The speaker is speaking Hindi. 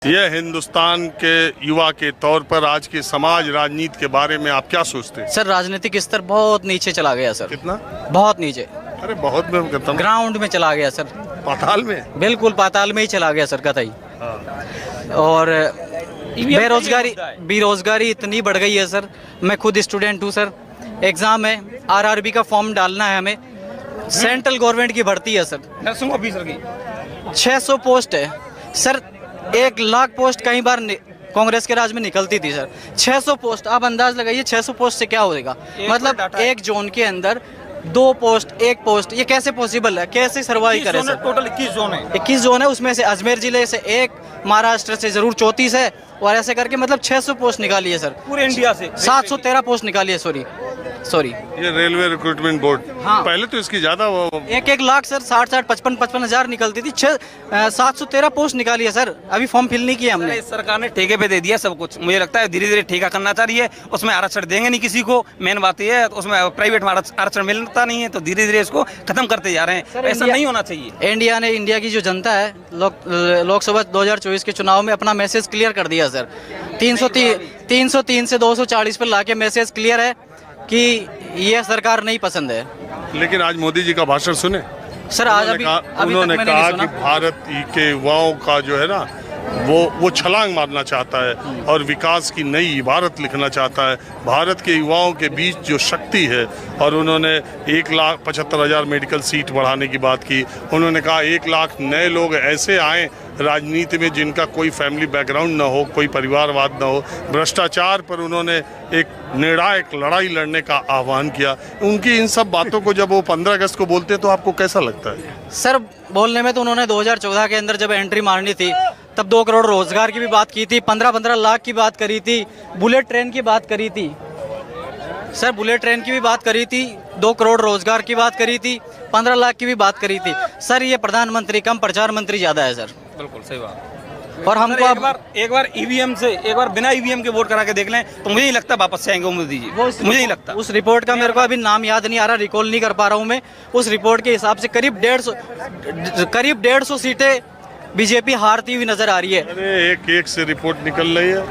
यह हिंदुस्तान के युवा के तौर पर आज के समाज राजनीति के बारे में आप क्या सोचते हैं? सर राजनीतिक स्तर बहुत नीचे चला गया सर। कितना? बहुत नीचे। अरे बहुत में कहता हूं। ग्राउंड में चला गया सर। पाताल में? बिल्कुल पाताल में ही चला गया सर कतई। और बेरोजगारी इतनी बढ़ गई है सर। मैं खुद स्टूडेंट हूँ सर। एग्जाम है, आरआरबी का फॉर्म डालना है हमें। सेंट्रल गवर्नमेंट की भर्ती है सर। नर्सिंग ऑफिसर की 600 पोस्ट है सर। 1 लाख पोस्ट कई बार कांग्रेस के राज में निकलती थी सर। 600 पोस्ट, आप अंदाज लगाइए 600 पोस्ट से क्या होगा। मतलब एक जोन के अंदर 2 पोस्ट, 1 पोस्ट, ये कैसे पॉसिबल है? कैसे सर्वाइव करे सर? टोटल 21 जोन है। 21 जोन है, उसमें से अजमेर जिले से 1, महाराष्ट्र से जरूर 34 है, और ऐसे करके मतलब 600 पोस्ट निकाली है सर पूरे इंडिया से। 713 पोस्ट निकाली है। सॉरी ये रेलवे रिक्रूटमेंट बोर्ड। हाँ। पहले तो इसकी ज्यादा 1 लाख सर 60 55 हजार निकलती थी। 713 पोस्ट निकाली है सर। अभी फॉर्म फिल नहीं किया हमने। इस सरकार ने ठेके पे दे दिया सब कुछ। मुझे लगता है धीरे धीरे ठेका करना चाहिए। उसमें आरक्षण देंगे नहीं किसी को। मेन बात यह है उसमें प्राइवेट में आरक्षण मिलता नहीं है, तो धीरे धीरे इसको खत्म करते जा रहे हैं। ऐसा नहीं होना चाहिए। इंडिया की जो जनता है लोकसभा 2024 के चुनाव में अपना मैसेज क्लियर कर दिया सर। 303 से 240 पर लाके मैसेज क्लियर है कि यह सरकार नहीं पसंद है। लेकिन आज मोदी जी का भाषण सुने सर? आज उन्होंने कहा कि भारत के युवाओं का जो है ना वो छलांग मारना चाहता है और विकास की नई इबारत लिखना चाहता है। भारत के युवाओं के बीच जो शक्ति है, और उन्होंने 1,75,000 मेडिकल सीट बढ़ाने की बात की। उन्होंने कहा 1 लाख नए लोग ऐसे आए राजनीति में जिनका कोई फैमिली बैकग्राउंड ना हो, कोई परिवारवाद ना हो। भ्रष्टाचार पर उन्होंने एक निर्णायक लड़ाई लड़ने का आह्वान किया। उनकी इन सब बातों को जब वो 15 अगस्त को बोलते हैं तो आपको कैसा लगता है? सर बोलने में तो उन्होंने 2014 के अंदर जब एंट्री मारनी थी तब 2 करोड़ रोजगार की भी बात की थी, 15-15 लाख की बात करी थी, बुलेट ट्रेन की बात करी थी सर। बुलेट ट्रेन की भी बात करी थी, 2 करोड़ रोजगार की बात करी थी, 15 लाख की भी बात करी थी सर। ये प्रधानमंत्री कम, प्रचार मंत्री ज्यादा है सर। बिल्कुल सही बात। और हमको एक बार ईवीएम से, एक बार बिना ईवीएम के वोट करा के देख लें तो मुझे नहीं लगता वापस से आएंगे मोदी जी। मुझे नहीं लगता। उस रिपोर्ट का मेरे को अभी नाम याद नहीं आ रहा, रिकॉल नहीं कर पा रहा हूँ मैं। उस रिपोर्ट के हिसाब से करीब 150 सीटें बीजेपी हारती हुई नजर आ रही है। अरे एक से रिपोर्ट निकल रही है।